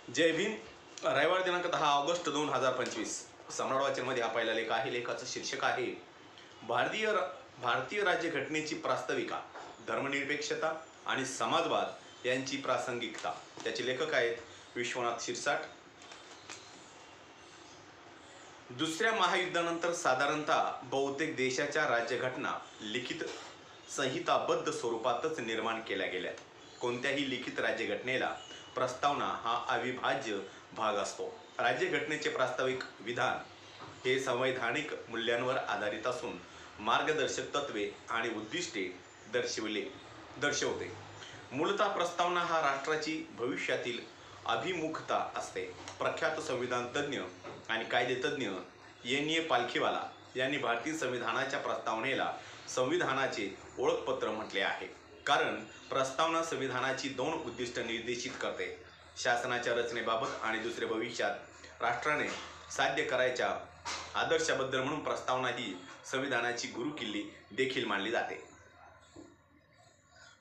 जय भीम. रविवार दिनांक 10 ऑगस्ट 2025. सम्राट वाचनमध्ये हा पहिला लेख आहे. लेखाचं शीर्षक आहे भारतीय राज्यघटनेची प्रास्ताविका, धर्मनिरपेक्षता आणि समाजवाद यांची प्रासंगिकता. त्याचे लेखक आहेत विश्वनाथ शिरसाट. दुसऱ्या महायुद्धानंतर साधारणतः बहुतेक देशाच्या राज्यघटना लिखित संहिताबद्ध स्वरूपातच निर्माण केल्या गेल्या. कोणत्याही लिखित राज्यघटनेला प्रस्तावना हा अविभाज्य भाग असतो. राज्यघटनेचे प्रास्ताविक विधान हे संवैधानिक मूल्यांवर आधारित असून मार्गदर्शक तत्त्वे आणि उद्दिष्टे दर्शवते. मूलतः प्रस्तावना हा राष्ट्राची भविष्यातील अभिमुखता असते. प्रख्यात संविधान तज्ज्ञ आणि कायदेतज्ञ एन. पालखीवाला यांनी भारतीय संविधानाच्या प्रस्तावनेला संविधानाचे ओळखपत्र म्हटले आहे, कारण प्रस्तावना संविधानाची दोन उद्दिष्ट निर्देशित करते: शासनाच्या रचनेबाबत आणि दुसरे भविष्यात राष्ट्राने साध्य करायच्या आदर्शाबद्दल. म्हणून प्रस्तावना ही संविधानाची गुरुकिल्ली देखील मानली जाते.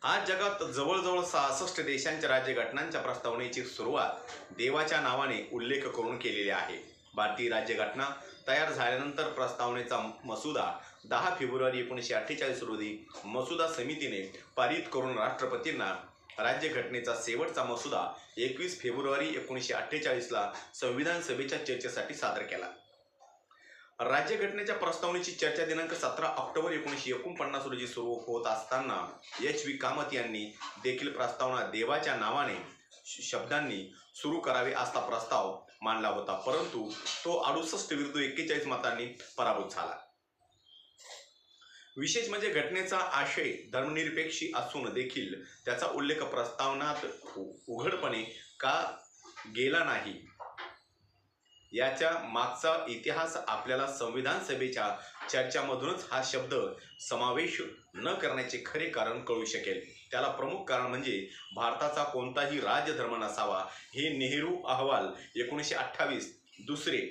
आज जगात जवळजवळ 66 देशांच्या राज्यघटनांच्या प्रस्तावनेची सुरुवात देवाच्या नावाने उल्लेख करून केलेली आहे. भारतीय राज्यघटना तयार झाल्यानंतर प्रस्तावनेचा मसुदा 10 फेब्रुवारी 1948 रोजी मसुदा समितीने पारित करून राष्ट्रपतींना राज्यघटनेचा शेवटचा मसुदा 21 फेब्रुवारी 1948ला संविधान सभेच्या चर्चेसाठी सादर केला. राज्यघटनेच्या प्रस्तावनेची चर्चा दिनांक 17 ऑक्टोबर 1949 रोजी सुरू होत असताना H.V. कामत यांनी देखील प्रस्तावना देवाच्या नावाने शब्दांनी सुरू करावे असा प्रस्ताव मांडला होता, परंतु तो 68 विरुद्ध 41 मतांनी पराभूत झाला. विशेष म्हणजे घटनेचा आशय धर्मनिरपेक्षी असून देखील त्याचा उल्लेख प्रस्तावनात उघडपणे का गेला नाही याच्या मागचा इतिहास आपल्याला संविधान सभेच्या चर्चांमधूनच हा शब्द समावेश न करण्याचे खरे कारण कळू शकेल. त्याला प्रमुख कारण म्हणजे भारताचा कोणताही राजधर्म नसावा हे नेहरू अहवाल 1928 दुसरे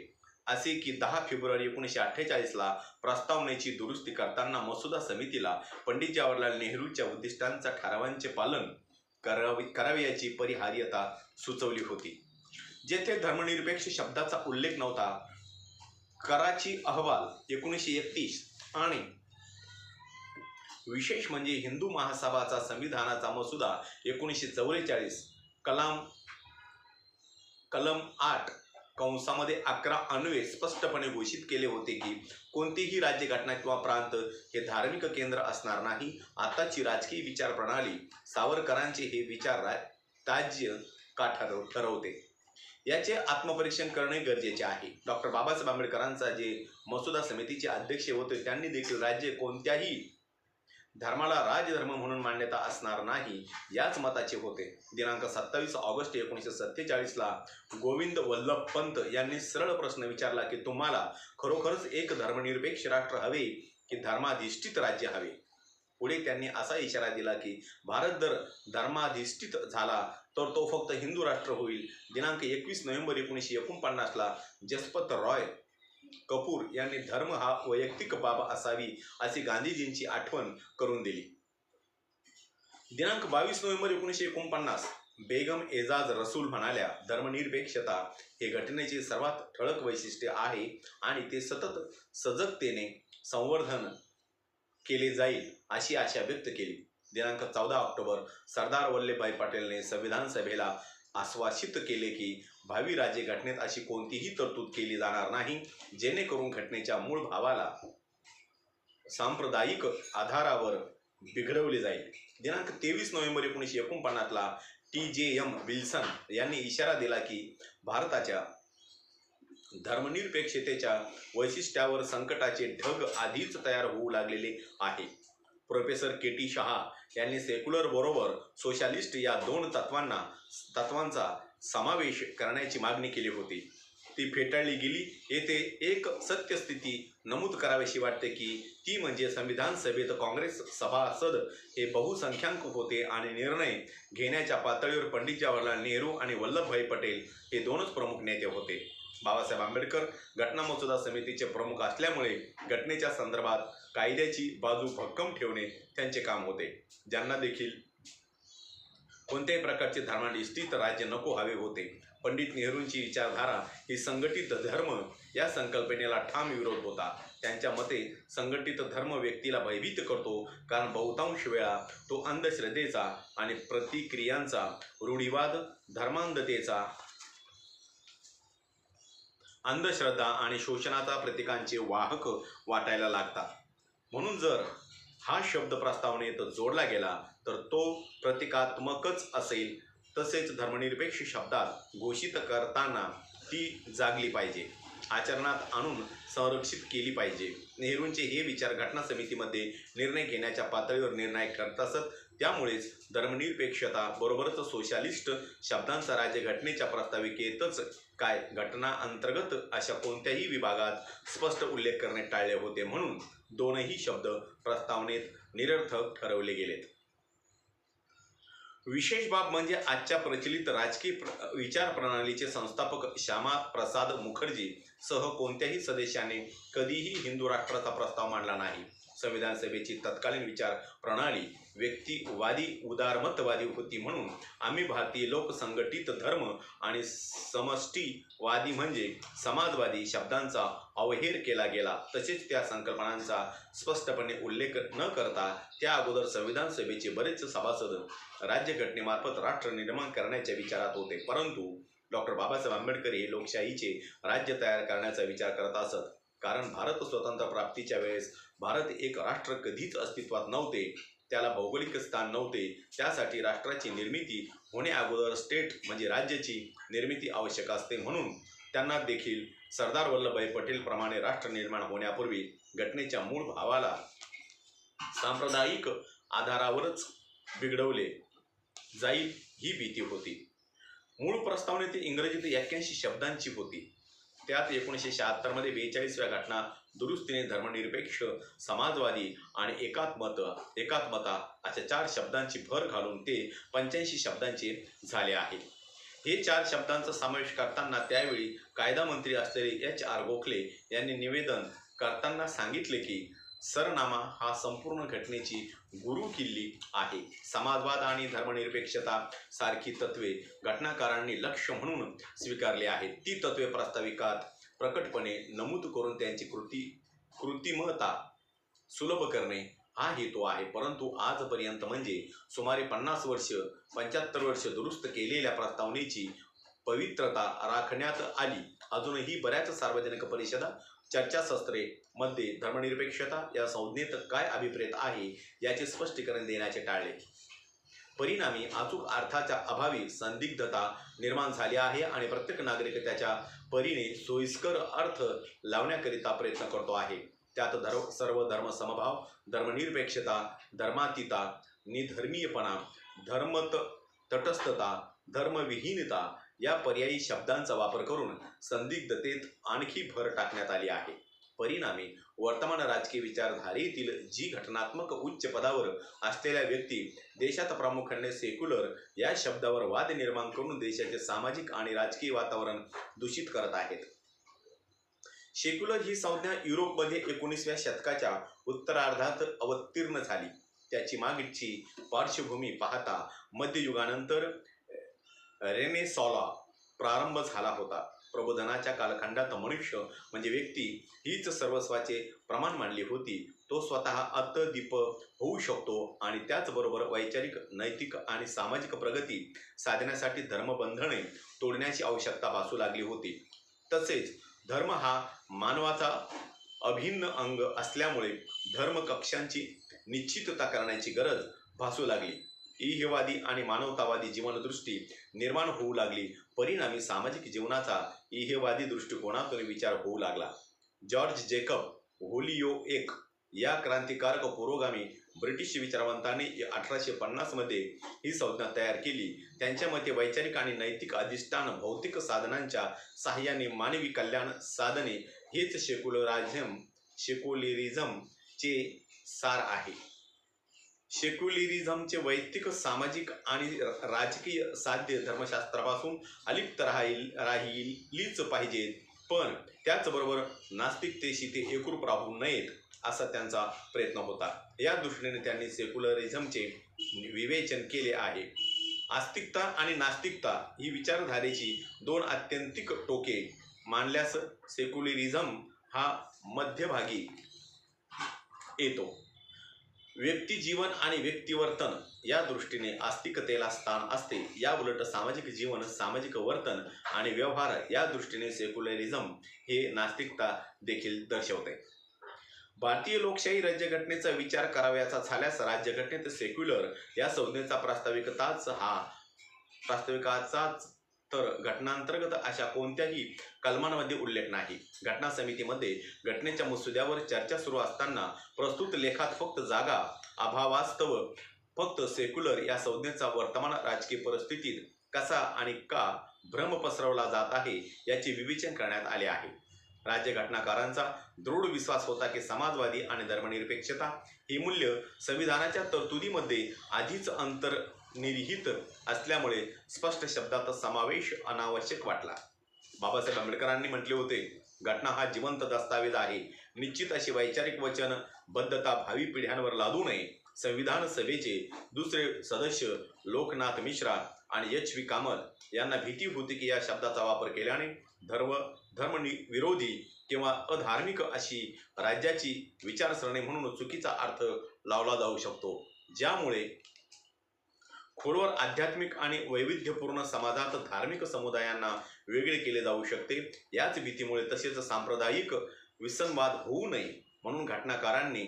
असे की 10 फेब्रुवारी 1948ला प्रस्तावनेची दुरुस्ती करताना मसुदा समितीला पंडित जवाहरलाल नेहरूंच्या उद्दिष्टांच्या ठरावांचे पालन करावे याची परिहार्यता सुचवली होती. जेथे धर्मनिरपेक्ष शब्दाचा उल्लेख नव्हता. कराची अहवाल 1931 आणि विशेष म्हणजे हिंदू महासभाचा संविधानाचा मसुदा 1944 कलम 8 कंसामध्ये 11 अन्वये स्पष्टपणे घोषित केले होते की कोणतीही राज्यघटना किंवा प्रांत हे धार्मिक केंद्र असणार नाही. आताची राजकीय विचार प्रणाली सावरकरांचे हे विचार ताज्य का ठरवते याचे आत्मपरीक्षण करणे गरजेचे आहे. डॉक्टर बाबासाहेब आंबेडकरांचा जे मसुदा समितीचे अध्यक्ष होते त्यांनी देखील राज्य कोणत्याही धर्माला राजधर्म म्हणून मान्यता असणार नाही याच मताचे होते. दिनांक 27 ऑगस्ट 1947ला गोविंद वल्लभ पंत यांनी सरळ प्रश्न विचारला की तुम्हाला खरोखरच एक धर्मनिरपेक्ष राष्ट्र हवे की धर्माधिष्ठित राज्य हवे. पुढे त्यांनी असा इशारा दिला की भारत जर धर्माधिष्ठित झाला तर तो फक्त हिंदू राष्ट्र होईल. दिनांक 21 नोव्हेंबर 1949ला जसपत रॉय कपूर यांनी धर्म हा वैयक्तिक बाब असावी अशी गांधीजींची आठवण करून दिली. दिनांक 22 नोव्हेंबर 1949 बेगम एजाज रसूल म्हणाल्या, धर्मनिरपेक्षता हे घटनेचे सर्वात ठळक वैशिष्ट्य आहे आणि ते सतत सजगतेने संवर्धन केले जाईल अशी आशा व्यक्त केली. दिनांक 14 ऑक्टोबर सरदार वल्लभभाई पटेलने संविधान सभेला आश्वासित केले की भावी राज्यघटनेत अशी कोणतीही तरतूद केली जाणार नाही जेणेकरून घटनेच्या मूळ भावाला सांप्रदायिक आधारावर बिघडवले जाईल. दिनांक 23 नोव्हेंबर 1949ला T.J.M. विल्सन यांनी इशारा दिला की भारताच्या धर्मनिरपेक्षतेच्या वैशिष्ट्यावर संकटाचे ढग आधीच तयार होऊ लागलेले आहे. Professor K.T. शहा यांनी सेक्युलर बरोबर सोशलिस्ट या दोन तत्वांचा समावेश करण्याची मागणी केली होती. ती फेटाळली गेली. येथे एक सत्यस्थिती नमूद करावीशी वाटते की ती म्हणजे संविधान सभेत काँग्रेस सभासद हे बहुसंख्याक होते आणि निर्णय घेण्याच्या पातळीवर पंडित जवाहरलाल नेहरू आणि वल्लभभाई पटेल हे दोनच प्रमुख नेते होते. बाबासाहेब आंबेडकर घटना मसुदा समितीचे प्रमुख असल्यामुळे घटनेच्या संदर्भात कायद्याची बाजू भक्कम ठेवणे त्यांचे काम होते. ज्यांना देखील कोणत्याही प्रकारचे धर्माधिष्ठित राज्य नको हवे होते. पंडित नेहरूंची विचारधारा ही संघटित धर्म या संकल्पनेला ठाम विरोध होता. त्यांच्या मते संघटित धर्म व्यक्तीला भयभीत करतो, कारण बहुतांश वेळा तो अंधश्रद्धेचा आणि प्रतिक्रियांचा, रूढिवाद, धर्मांधतेचा, अंधश्रद्धा आणि शोषणाचा प्रतीकांचे वाहक वाटायला लागतात. म्हणून जर हा शब्द प्रस्तावनेत जोडला गेला तर तो प्रतिकात्मकच असेल. तसेच धर्मनिरपेक्ष शब्दात घोषित करताना ती जागली पाहिजे, आचरणात आणून संरक्षित केली पाहिजे. नेहरूंचे हे विचार घटना समितीमध्ये निर्णय घेण्याच्या पातळीवर निर्णायक करत असत. त्यामुळेच धर्मनिरपेक्षता बरोबरच सोशलिस्ट शब्दांचा राज्यघटनेच्या प्रस्ताविकेतच काय घटना अंतर्गत अशा कोणत्याही विभागात स्पष्ट उल्लेख करणे टाळले होते. म्हणून दोनही शब्द प्रस्तावनेत निरर्थक ठरवले गेलेत. विशेष बाब म्हणजे आजच्या प्रचलित राजकीय विचार प्रणालीचे संस्थापक श्यामा प्रसाद मुखर्जी सह कोणत्याही सदस्याने कधीही हिंदू राष्ट्राचा प्रस्ताव मांडला नाही. संविधान सभेची तत्कालीन विचार प्रणाली व्यक्तिवादी, उदारमतवादी होती. म्हणून आम्ही भारतीय लोक संघटित धर्म आणि समष्टीवादी म्हणजे समाजवादी शब्दांचा अवहेर केला गेला. तसेच त्या संकल्पनांचा स्पष्टपणे उल्लेख न करता त्या अगोदर संविधान सभेचे बरेच सभासद राज्यघटनेमार्फत राष्ट्र निर्माण करण्याच्या विचारात होते. परंतु डॉक्टर बाबासाहेब आंबेडकर हे लोकशाहीचे राज्य तयार करण्याचा विचार करत असत. कारण भारत स्वतंत्र प्राप्तीच्या वेळेस भारत एक राष्ट्र कधीच अस्तित्वात नव्हते, त्याला भौगोलिक स्थान नव्हते. त्यासाठी राष्ट्राची निर्मिती होण्याअगोदर स्टेट म्हणजे राज्याची निर्मिती आवश्यक असते. म्हणून त्यांना देखील सरदार वल्लभभाई पटेल प्रमाणे राष्ट्र निर्माण होण्यापूर्वी घटनेच्या मूळ भावाला सांप्रदायिक आधारावरच बिघडवले जाईल ही भीती होती. मूळ प्रस्तावनेत इंग्रजीत 81 शब्दांची होती. त्यात 1976 मध्ये 42व्या घटना दुरुस्तीने धर्मनिरपेक्ष, समाजवादी आणि एकात्मता अशा 4 शब्दांची भर घालून ते 85 शब्दांचे झाले आहे. हे 4 शब्दांचा समावेश करताना त्यावेळी कायदा मंत्री असलेले HR गोखले यांनी निवेदन करताना सांगितले की सरनामा हा संपूर्ण घटनेची गुरुकिल्ली आहे. समाजवाद आणि धर्मनिरपेक्षता सारखी तत्वे घटनाकारांनी लक्ष्य म्हणून स्वीकारली आहेत. ती तत्वे प्रस्ताविकात प्रकटपणे नमूद करून त्यांची कृत्रिमता सुलभ करणे हा हेतू आहे. परंतु आजपर्यंत म्हणजे सुमारे 75 वर्ष दुरुस्त केलेल्या प्रस्तावनेची पवित्रता राखण्यात आली. अजूनही बऱ्याच सार्वजनिक परिषदा, चर्चासत्रे मध्ये धर्मनिरपेक्षता या संज्ञेत काय अभिप्रेत आहे याचे स्पष्टीकरण देण्याचे टाळले. परिणामी अचूक अर्थाच्या अभावी संदिग्धता निर्माण झाली आहे आणि प्रत्येक नागरिक त्याच्या परीने सोयीस्कर अर्थ लावण्याकरिता प्रयत्न करतो आहे. त्यात सर्व धर्म समभाव, धर्मनिरपेक्षता, धर्मातीता, निधर्मीयपणा, तटस्थता, धर्मविहीनता या पर्यायी शब्दांचा वापर करून संदिग्धतेत आणखी भर टाकण्यात आली आहे. परिणामी वर्तमान राजकीय विचारधारेतील जी घटनात्मक उच्च पदावर असलेल्या व्यक्ती देशात प्रामुख्याने सेक्युलर या शब्दावर वाद निर्माण करून देशाचे सामाजिक आणि राजकीय वातावरण दूषित करत आहेत. सेक्युलर ही संज्ञा युरोपमध्ये 19व्या शतकाच्या उत्तरार्धात अवतीर्ण झाली. त्याची मागची पार्श्वभूमी पाहता मध्ययुगानंतर रेनेसॉला प्रारंभ झाला होता. प्रबोधनाच्या कालखंडात मनुष्य म्हणजे व्यक्ती हीच सर्वस्वाचे प्रमाण मानली होती. तो स्वतः अतदीप होऊ शकतो आणि त्याचबरोबर वैचारिक, नैतिक आणि सामाजिक प्रगती साधण्यासाठी धर्मबंधने तोडण्याची आवश्यकता भासू लागली होती. तसेच धर्म हा मानवाचा अभिन्न अंग असल्यामुळे धर्मकक्षांची निश्चितता करण्याची गरज भासू लागली. इहेवादी आणि मानवतावादी जीवनदृष्टी निर्माण होऊ लागली. परिणामी सामाजिक जीवनाचा इहेवादी दृष्टिकोनातून विचार होऊ लागला. जॉर्ज जेकब होलियोएक या क्रांतिकारक पुरोगामी ब्रिटिश विचारवंतांनी 1850 मध्ये ही संज्ञा तयार केली. त्यांच्या मते वैचारिक आणि नैतिक अधिष्ठान भौतिक साधनांच्या साहाय्याने मानवी कल्याण साधने हेच सेक्युलरिझमचे सार आहे. सेक्युलरिझमचे वैयक्तिक, सामाजिक आणि राजकीय साध्य धर्मशास्त्रापासून अलिप्त राहिलीच पाहिजेत, पण त्याचबरोबर नास्तिकतेशी ते एकरूप राहू नयेत असा त्यांचा प्रयत्न होता. या दृष्टीने त्यांनी सेक्युलरिझमचे विवेचन केले आहे. आस्तिकता आणि नास्तिकता ही विचारधारेची दोन आत्यंतिक टोके मानल्यास सेक्युलरिझम हा मध्यभागी येतो. व्यक्ती जीवन आणि व्यक्तिवर्तन या दृष्टीने आस्तिकतेला स्थान असते. या उलट सामाजिक जीवन, सामाजिक वर्तन आणि व्यवहार या दृष्टीने सेक्युलरिझम हे नास्तिकता देखील दर्शवते. भारतीय लोकशाही राज्यघटनेचा विचार करावयाचा झाल्यास राज्यघटनेत सेक्युलर या संज्ञेचा प्रास्ताविकाचाच तर घटनांतर्गत अशा कोणत्याही कलमांमध्ये उल्लेख नाही. घटना समितीमध्ये घटनेच्या मसुद्यावर चर्चा सुरू असताना प्रस्तुत लेखात फक्त जागा अभावास्तव फक्त सेक्युलर या संज्ञेचा वर्तमान राजकीय परिस्थितीत कसा आणि का भ्रम पसरवला जात आहे याचे विवेचन करण्यात आले आहे. राज्यघटनाकारांचा दृढ विश्वास होता की समाजवादी आणि धर्मनिरपेक्षता ही मूल्य संविधानाच्या तरतुदीमध्ये आधीच अंतर्निहित असल्यामुळे स्पष्ट शब्दात समावेश अनावश्यक वाटला. बाबासाहेब आंबेडकरांनी म्हटले होते, घटना हा जिवंत दस्तावेज आहे. निश्चित अशी वैचारिक वचनबद्धता भावी पिढ्यांवर लादू नये. संविधान सभेचे दुसरे सदस्य लोकनाथ मिश्रा आणि एच.व्ही. कामत यांना भीती होती की या शब्दाचा वापर केल्याने धर्मविरोधी किंवा अधार्मिक अशी राज्याची विचारसरणी म्हणून चुकीचा अर्थ लावला जाऊ शकतो, ज्यामुळे खोलवर आध्यात्मिक आणि वैविध्यपूर्ण समाजात धार्मिक समुदायांना वेगळे केले जाऊ शकते. याच भीतीमुळे तसेच सांप्रदायिक विसंवाद होऊ नये म्हणून घटनाकारांनी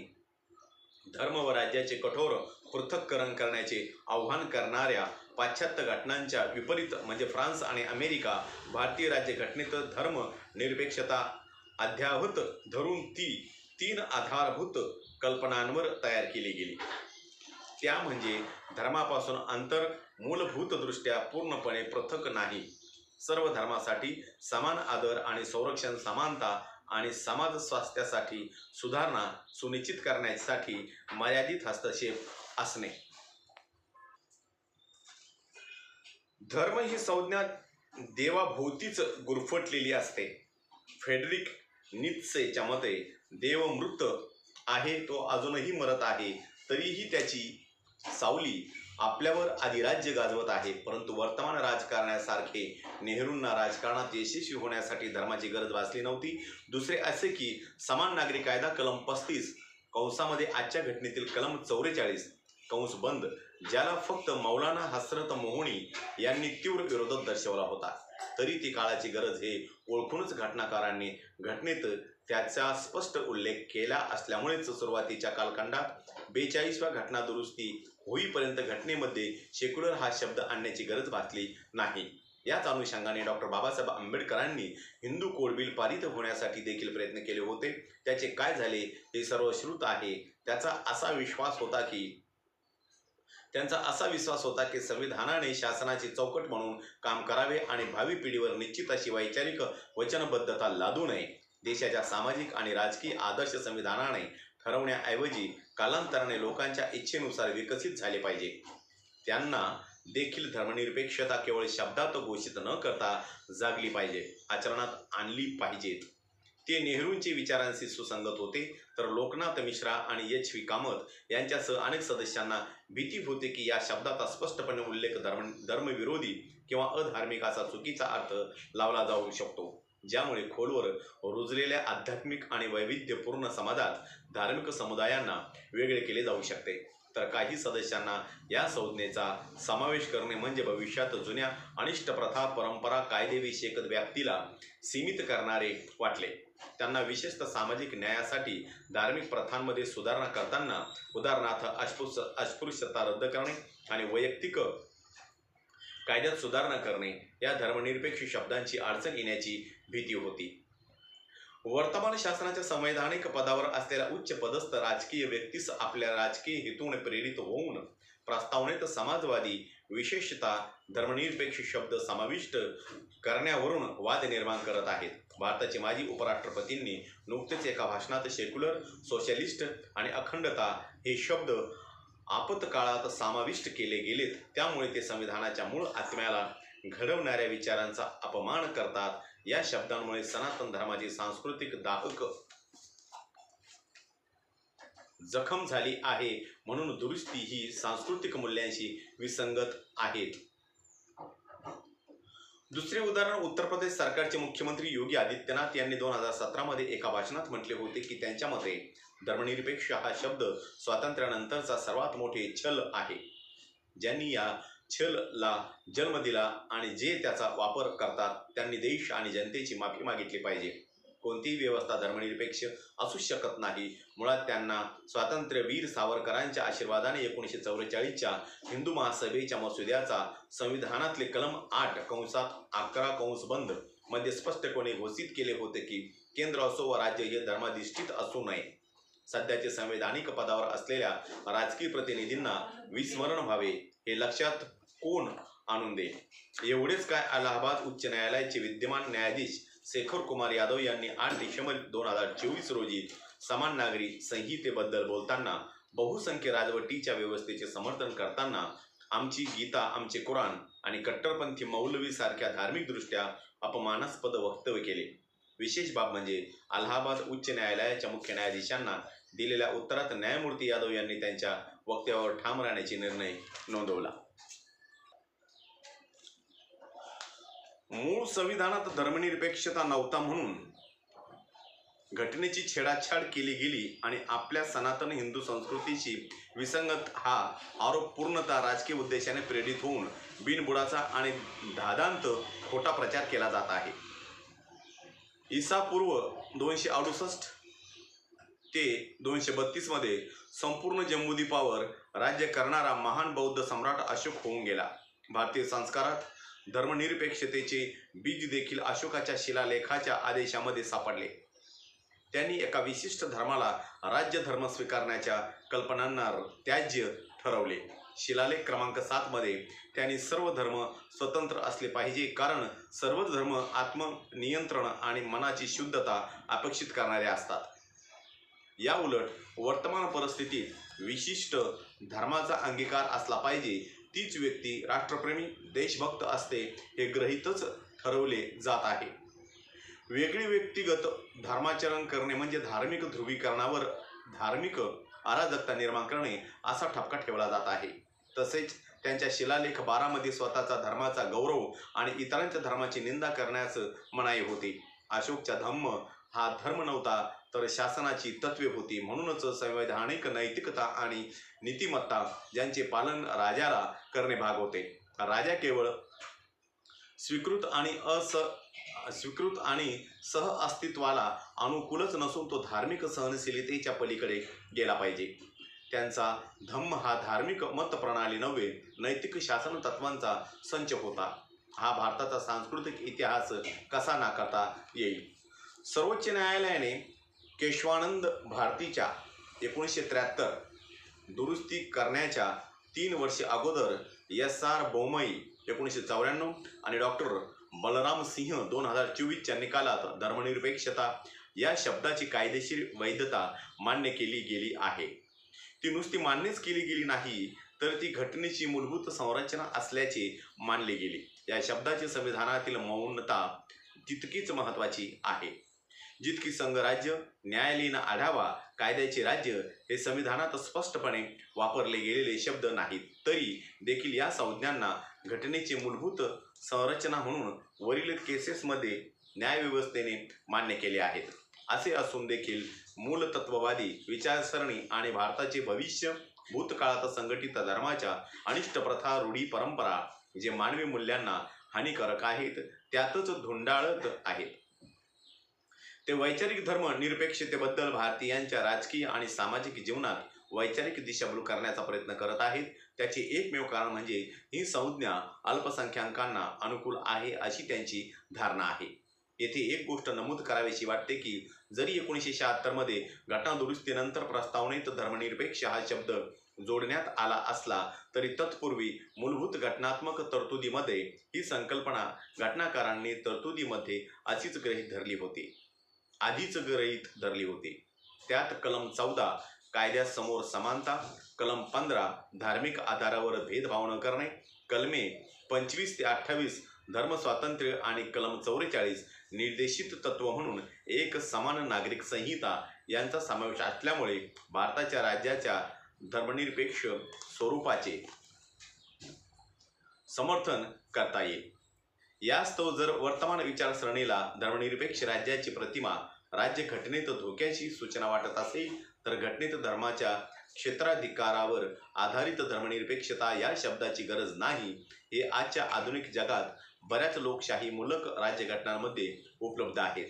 धर्म व राज्याचे कठोर पृथक्करण करण्याचे आव्हान करणाऱ्या पाश्चात्य घटनांच्या विपरीत म्हणजे फ्रान्स आणि अमेरिका भारतीय राज्यघटनेत धर्म निरपेक्षता अद्यावत धरून ती 3 आधारभूत कल्पनांवर तयार केली गेली. त्या म्हणजे धर्मापासून अंतर, मूलभूतदृष्ट्या पूर्णपणे पृथक नाही, सर्व धर्मासाठी समान आदर आणि संरक्षण, समानता आणि समाज स्वास्थ्यासाठी सुधारणा सुनिश्चित करण्यासाठी मर्यादित हस्तक्षेप असणे. धर्म ही संज्ञा देवाभोवतीच गुरफटलेली असते. फ्रेडरिक नीत्शेच्या मते देव मृत आहे, तो अजूनही मरत आहे, तरीही त्याची सावली आपल्यावर अधिराज्य गाजवत आहे. परंतु वर्तमान राजकारणासारखे नेहरूंना राजकारणात यशस्वी होण्यासाठी धर्माची गरज भासली नव्हती. दुसरे असे की समान नागरी कायदा कलम 35 कंसामध्ये आजच्या घटनेतील कलम 44 कंस बंद, ज्याला फक्त मौलाना हसरत मोहनी यांनी तीव्र विरोध दर्शवला होता, तरी ती काळाची गरज हे ओळखूनच घटनाकारांनी घटनेत त्याचा स्पष्ट उल्लेख केला असल्यामुळेच सुरुवातीच्या कालखंडात 42व्या घटना दुरुस्ती होईपर्यंत घटनेमध्ये सेक्युलर हा शब्द आणण्याची गरज भासली नाही. याच अनुषंगाने डॉ. बाबासाहेब आंबेडकरांनी हिंदू कोड बिल पारित होण्यासाठी देखील प्रयत्न केले होते. त्याचे काय झाले हे सर्वश्रुत आहे. त्यांचा असा विश्वास होता की संविधानाने शासनाची चौकट म्हणून काम करावे आणि भावी पिढीवर निश्चित अशी वैचारिक वचनबद्धता लादू नये. देशाच्या सामाजिक आणि राजकीय आदर्श संविधानाने ठरवण्याऐवजी कालांतराने लोकांच्या इच्छेनुसार विकसित झाले पाहिजे. त्यांना देखील धर्मनिरपेक्षता केवळ शब्दात घोषित न करता जागली पाहिजे, आचरणात आणली पाहिजेत. ते नेहरूंचे विचारांशी सुसंगत होते, तर लोकनाथ मिश्रा आणि एच.व्ही. कामत यांच्यासह अनेक सदस्यांना भीती होती की या शब्दाचा स्पष्टपणे उल्लेख धर्मविरोधी किंवा अधार्मिक असा चुकीचा अर्थ लावला जाऊ शकतो, ज्यामुळे खोलवर रुजलेल्या आध्यात्मिक आणि वैविध्यपूर्ण समाजात धार्मिक समुदायांना वेगळे केले जाऊ शकते. तर काही सदस्यांना या संज्ञेचा समावेश करणे म्हणजे भविष्यात जुन्या अनिष्ट प्रथा, परंपरा, कायदेविषयक व्याप्तीला सीमित करणारे वाटले. त्यांना विशेषतः सामाजिक न्यायासाठी धार्मिक प्रथांमध्ये सुधारणा करताना, उदाहरणार्थ अस्पृश्यता रद्द करणे आणि वैयक्तिक कायद्यात सुधारणा करणे, या धर्मनिरपेक्ष शब्दांची अडचण येण्याची भीती होती. वर्तमान शासनाच्या संवैधानिक पदावर असलेल्या उच्च पदस्थ राजकीय व्यक्तीस आपल्या राजकीय हेतूने प्रेरित होऊन प्रस्तावनेत समाजवादी, विशेषतः धर्मनिरपेक्ष शब्द समाविष्ट करण्यावरून वाद निर्माण करत आहेत. भारताचे माजी उपराष्ट्रपतींनी नुकतेच एका भाषणात सेक्युलर, सोशलिस्ट आणि अखंडता हे शब्द आपत्काळात समाविष्ट केले गेलेत, त्यामुळे ते संविधानाच्या मूळ आत्म्याला घडवणाऱ्या विचारांचा अपमान करतात. या शब्दांमुळे सनातन धर्माची सांस्कृतिक दाहक जखम झाली आहे, म्हणून दुरुस्ती ही सांस्कृतिक मूल्यांशी विसंगत आहेत. दुसरे उदाहरण उत्तर प्रदेश सरकारचे मुख्यमंत्री योगी आदित्यनाथ यांनी 2017 मध्ये एका भाषणात म्हटले होते की त्यांच्या मते धर्मनिरपेक्ष हा शब्द स्वातंत्र्यानंतरचा सर्वात मोठे छल आहे. ज्यांनी या छलला जन्म दिला आणि जे त्याचा वापर करतात त्यांनी देश आणि जनतेची माफी मागितली पाहिजे. कोणतीही व्यवस्था धर्मनिरपेक्ष असू शकत नाही. मुळात त्यांना स्वातंत्र्यवीर सावरकरांच्या आशीर्वादाने 1944च्या हिंदू महासभेच्या मसुद्याचा संविधानातले कलम 8(11) मध्ये स्पष्टपणे घोषित केले होते की केंद्र असो व राज्य हे धर्माधिष्ठित असू नये. सध्याचे संवैधानिक पदावर असलेल्या राजकीय प्रतिनिधींना विस्मरण व्हावे हे लक्षात कोण आणून दे. एवढेच काय, अलाहाबाद उच्च न्यायालयाचे विद्यमान न्यायाधीश शेखर कुमार यादव यांनी 8 डिसेंबर 2024 रोजी समान नागरी संहितेबद्दल बोलताना बहुसंख्य राजवटीच्या व्यवस्थेचे समर्थन करताना आमची गीता, आमचे कुराण आणि कट्टरपंथी मौलवी सारख्या धार्मिकदृष्ट्या अपमानास्पद वक्तव्य केले. विशेष बाब म्हणजे अलाहाबाद उच्च न्यायालयाच्या मुख्य न्यायाधीशांना दिलेल्या उत्तरात न्यायमूर्ती यादव यांनी त्यांच्या वक्तव्यावर ठाम राहण्याचा निर्णय नोंदवला. मूळ संविधानात धर्मनिरपेक्षता नव्हता म्हणून घटनेची छेडाछाड केली गेली आणि आपल्या सनातन हिंदू संस्कृतीशी विसंगत हा आरोप पूर्णतः राजकीय उद्देशाने प्रेरित होऊन बिनबुडाचा आणि धादांत खोटा प्रचार केला जात आहे. ईसापूर्व 268 ते 232 मध्ये संपूर्ण जम्बूद्वीपावर राज्य करणारा महान बौद्ध सम्राट अशोक होऊन गेला. भारतीय संस्कारात धर्मनिरपेक्षतेचे बीज देखील अशोकाच्या शिलालेखाच्या आदेशामध्ये सापडले. त्यांनी एका विशिष्ट धर्माला राज्य धर्म स्वीकारण्याच्या कल्पनांना त्याज्य ठरवले. शिलालेख क्रमांक 7 मध्ये त्यांनी सर्व धर्म स्वतंत्र असले पाहिजे कारण सर्व धर्म आत्मनियंत्रण आणि मनाची शुद्धता अपेक्षित करणारे असतात. या उलट वर्तमान परिस्थितीत विशिष्ट धर्माचा अंगीकार असला पाहिजे तीच व्यक्ती राष्ट्रप्रेमी देशभक्त असते हे गृहीतच ठरवले जात आहे. वेगळी व्यक्तिगत धर्माचरण करणे म्हणजे धार्मिक ध्रुवीकरणावर धार्मिक अराजकता निर्माण करणे असा ठपका ठेवला जात आहे. तसेच त्यांच्या शिलालेख 12 मध्ये स्वतःचा धर्माचा गौरव आणि इतरांच्या धर्माची निंदा करण्यास मनाई होती. अशोकचा धम्म हा धर्म नव्हता तर शासनाची तत्वे होती. म्हणूनच संवैधानिक नैतिकता आणि नीतिमत्ता ज्यांचे पालन राजाला करणे भाग होते. राजा केवळ स्वीकृत आणि सहअस्तित्वाला अनुकूलच नसून तो धार्मिक सहनशीलतेच्या पलीकडे गेला पाहिजे. त्यांचा धम्म हा धार्मिक मतप्रणाली नव्हे, नैतिक शासन तत्वांचा संच होता. हा भारताचा सांस्कृतिक इतिहास कसा नाकारता येईल. सर्वोच्च न्यायालयाने केशवानंद भारतीच्या 1973 दुरुस्ती करण्याच्या 3 वर्षे अगोदर S.R. बोमई 1994 आणि डॉक्टर बलराम सिंह 2024च्या निकालात धर्मनिरपेक्षता या शब्दाची कायदेशीर वैधता मान्य केली गेली आहे. ती नुसती मान्यच केली गेली नाही तर ती घटनेची मूलभूत संरचना असल्याचे मानले गेले. या शब्दाची संविधानातील मौनता तितकीच महत्त्वाची आहे जितकी संघराज्य, न्यायालयीन आढावा, कायद्याचे राज्य हे संविधानात स्पष्टपणे वापरले गेलेले शब्द नाहीत तरी देखील या संज्ञांना घटनेची मूलभूत संरचना म्हणून वरील केसेसमध्ये न्यायव्यवस्थेने मान्य केले आहेत. असे असून देखील मूलतत्ववादी विचारसरणी आणि भारताचे भविष्य भूतकाळात संघटित धर्माच्या अनिष्ट प्रथा, रूढी, परंपरा जे मानवी मूल्यांना हानिकारक आहेत त्यातच धुंडाळत आहेत. ते वैचारिक धर्म निरपेक्षतेबद्दल भारतीयांच्या राजकीय आणि सामाजिक जीवनात वैचारिक दिशाभूल करण्याचा प्रयत्न करत आहेत. त्याचे एकमेव कारण म्हणजे ही संज्ञा अल्पसंख्याकांना अनुकूल आहे अशी त्यांची धारणा आहे. येथे एक गोष्ट नमूद करावीशी वाटते की जरी 1976 मध्ये घटनादुरुस्तीनंतर प्रस्तावनेत धर्मनिरपेक्ष हा शब्द जोडण्यात आला असला तरी तत्पूर्वी मूलभूत घटनात्मक तरतुदीमध्ये ही संकल्पना घटनाकारांनी तरतुदीमध्ये आधीच गृहीत धरली होती. त्यात कलम 14 कायद्यासमोर समानता, कलम 15 धार्मिक आधारावर भेदभाव न करणे, कलमे 25 ते 28 धर्मस्वातंत्र्य आणि कलम 44 निर्देशित तत्व म्हणून एक समान नागरिक संहिता यांचा समावेश असल्यामुळे भारताच्या राज्याच्या धर्मनिरपेक्ष स्वरूपाचे समर्थन करता येईल. यास्तव जर वर्तमान विचारसरणीला धर्मनिरपेक्ष राज्याची प्रतिमा राज्य घटनेत धोक्याची सूचना वाटत असेल तर घटनेत धर्माच्या क्षेत्राधिकारावर आधारित धर्मनिरपेक्षता या शब्दाची गरज नाही हे आजच्या आधुनिक जगात बऱ्याच लोकशाहीमूलक राज्यघटनांमध्ये उपलब्ध आहेत.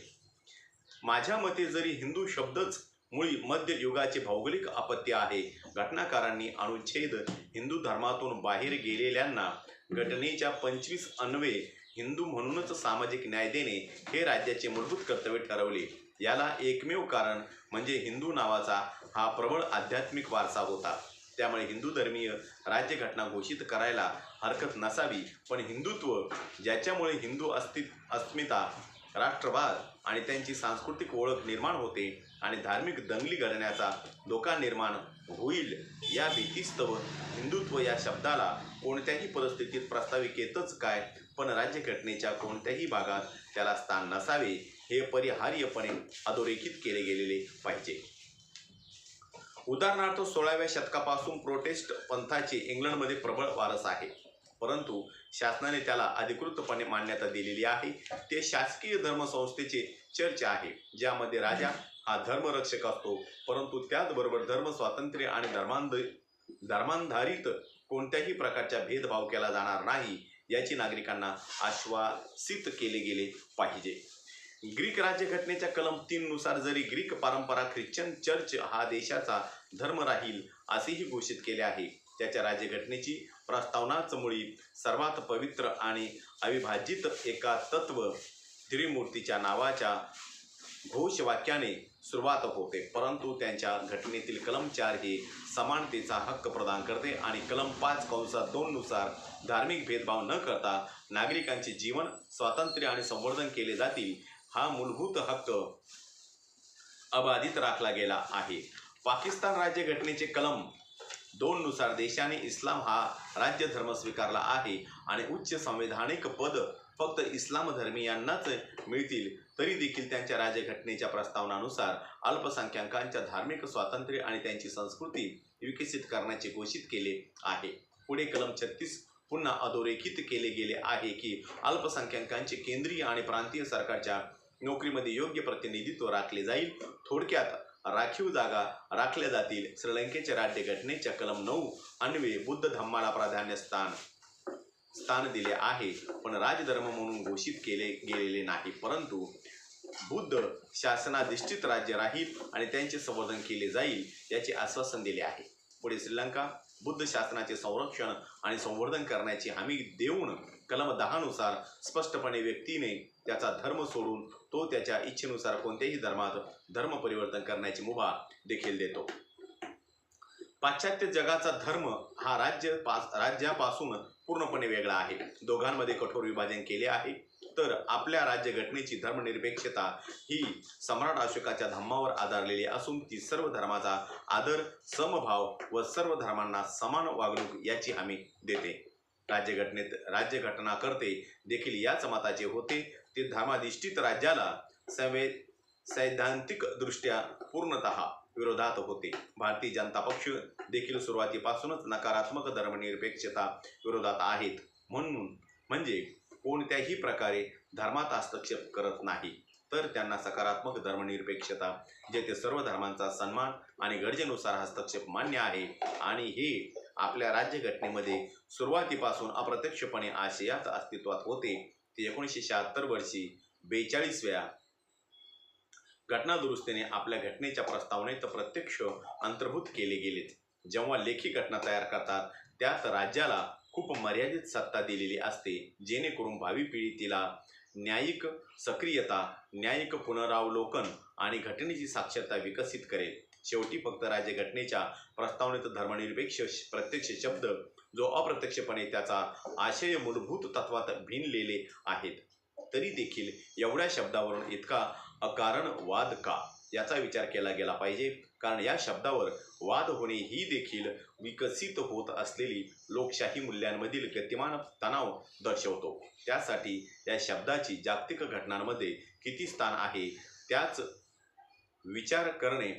माझ्या मते जरी हिंदू शब्दच मुळी मध्य युगाचे भौगोलिक अपत्य आहे, घटनाकारांनी अनुच्छेद हिंदू धर्मातून बाहेर गेलेल्यांना घटनेच्या 25 अन्वये हिंदू म्हणूनच सामाजिक न्याय देणे हे राज्याचे मूलभूत कर्तव्य ठरवले. याला एकमेव कारण म्हणजे हिंदू नावाचा हा प्रबळ आध्यात्मिक वारसा होता. त्यामुळे हिंदू धर्मीय राज्यघटना घोषित करायला हरकत नसावी. पण हिंदुत्व ज्याच्यामुळे हिंदू अस्मिता, राष्ट्रवाद आणि त्यांची सांस्कृतिक ओळख निर्माण होते आणि धार्मिक दंगली घडण्याचा धोका निर्माण होईल या भीतीस्तव हिंदुत्व या शब्दाला कोणत्याही परिस्थितीत प्रस्ताविकेतच काय पण राज्यघटनेच्या कोणत्याही भागात त्याला स्थान नसावे हे परिहार्यपणे अधोरेखित केले गेलेले पाहिजे. उदाहरणार्थ 16व्या शतकापासून प्रोटेस्ट पंथाचे इंग्लंडमध्ये प्रबळ वारस आहे, परंतु शासनाने त्याला अधिकृतपणे मान्यता दिलेली आहे. ते शासकीय धर्मसंस्थेचे चर्च आहे, ज्यामध्ये राजा हा धर्मरक्षक असतो, परंतु त्याचबरोबर धर्म स्वातंत्र्य आणि धर्मांधारित कोणत्याही प्रकारचा भेदभाव केला जाणार नाही याची नागरिकांना आश्वासित केले गेले पाहिजे. ग्रीक राज्यघटनेच्या कलम 3 नुसार जरी ग्रीक परंपरा ख्रिश्चन चर्च हा देशाचा धर्म राहील असेही घोषित केले आहे, त्याच्या राज्यघटनेची प्रस्तावनाच मुळी सर्वात पवित्र आणि अविभाजित एका तत्व त्रिमूर्तीच्या नावाच्या घोषवाक्याने सुरुवात होते. परंतु त्यांच्या घटनेतील कलम 4 हे समानतेचा हक्क प्रदान करते आणि कलम 5(2) नुसार धार्मिक भेदभाव न करता नागरिकांचे जीवन, स्वातंत्र्य आणि संवर्धन केले जातील हा मूलभूत हक्क अबाधित राखला गेला आहे. पाकिस्तान राज्यघटनेचे कलम 2 नुसार देशाने इस्लाम हा राज्य धर्म स्वीकारला आहे आणि उच्च संवैधानिक पद फक्त इस्लाम धर्मीयांनाच मिळतील, तरी देखील त्यांच्या राज्यघटनेच्या प्रस्तावनानुसार अल्पसंख्याकांच्या धार्मिक स्वातंत्र्य आणि त्यांची संस्कृती विकसित करण्याचे घोषित केले आहे. पुढे कलम 36 पुन्हा अधोरेखित केले गेले आहे की अल्पसंख्याकांचे केंद्रीय आणि प्रांतीय सरकारच्या नोकरीमध्ये योग्य प्रतिनिधित्व राखले जाईल. थोडक्यात राखीव जागा राखल्या जातील. श्रीलंकेच्या राज्यघटनेच्या कलम 9 अन्वये बुद्ध धम्माला प्राधान्य स्थान दिले आहे, पण राजधर्म म्हणून घोषित केले गेलेले नाही, परंतु बुद्ध शासनाधिष्ठित राज्य राहील आणि त्यांचे संवर्धन केले जाईल याचे आश्वासन दिले आहे. पुढे श्रीलंका बुद्ध शासनाचे संरक्षण आणि संवर्धन करण्याची हमी देऊन कलम 10 नुसार स्पष्टपणे व्यक्तीने त्याचा धर्म सोडून तो त्याच्या इच्छेनुसार कोणत्याही धर्मात धर्म परिवर्तन करण्याची मुभा देखील देतो. पाश्चात्य जगाचा धर्म हा राज्यापासून पूर्णपणे वेगळा आहे. दोघांमध्ये कठोर विभाजन केले आहे. तर आपल्या राज्यघटनेची धर्मनिरपेक्षता ही सम्राट अशोकाच्या धम्मावर आधारलेली असून ती सर्व धर्माचा आदर, समभाव व सर्व धर्मांना समान वागणूक याची हमी देते. राज्यघटनाकर्ते देखील याच मताचे होते. ते धर्माधिष्ठित राज्याला सैद्धांतिक दृष्ट्या पूर्णतः विरोधात होते. भारतीय जनता पक्ष देखील सुरुवातीपासूनच नकारात्मक धर्मनिरपेक्षता विरोधात आहेत. म्हणजे कोणत्याही प्रकारे धर्मात हस्तक्षेप करत नाही, तर त्यांना सकारात्मक धर्मनिरपेक्षता जेथे सर्व धर्मांचा सन्मान आणि गरजेनुसार हस्तक्षेप मान्य आहे आणि हे आपल्या राज्यघटनेमध्ये सुरुवातीपासून अप्रत्यक्षपणे आशयात अस्तित्वात होते. ते 1976 वर्षी 42व्या घटनादुरुस्तीने आपल्या घटनेच्या प्रस्तावनेत प्रत्यक्ष अंतर्भूत केले गेलेत. जेव्हा लेखी घटना तयार करतात त्यात राज्याला खूप मर्यादित सत्ता दिलेली असते, जेणेकरून भावी पिढी तिला न्यायिक सक्रियता, न्यायिक पुनरावलोकन आणि घटनेची साक्षरता विकसित करेल. शेवटी फक्त राज्यघटनेच्या प्रस्तावनेत धर्मनिरपेक्ष प्रत्यक्ष शब्द जो अप्रत्यक्षपणे त्याचा आशय मूलभूत तत्वात भिनलेले आहेत, तरी देखील एवढ्या शब्दावरून इतका अकारण वाद का याचा विचार केला गेला पाहिजे. कारण या शब्दावर वाद होणे ही देखील विकसित होत असलेली लोकशाही मूल्यांमधील गतिमान तणाव दर्शवतो. त्यासाठी या शब्दाची जागतिक घटनांमध्ये किती स्थान आहे त्याच विचार करणे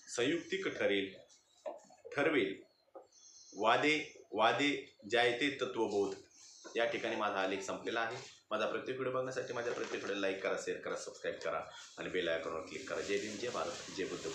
संयुक्तिक ठरवेल. वादे जायते तत्वबोध. या ठिकाणी माझा आलेख संपलेला आहे. माझा प्रत्येक व्हिडिओ बघण्यासाठी माझ्या प्रत्येक व्हिडिओ लाईक करा, शेअर करा, सबस्क्राईब करा आणि बेल आयकॉनवर क्लिक करा. जय भीम, जय भारत, जय बुद्ध.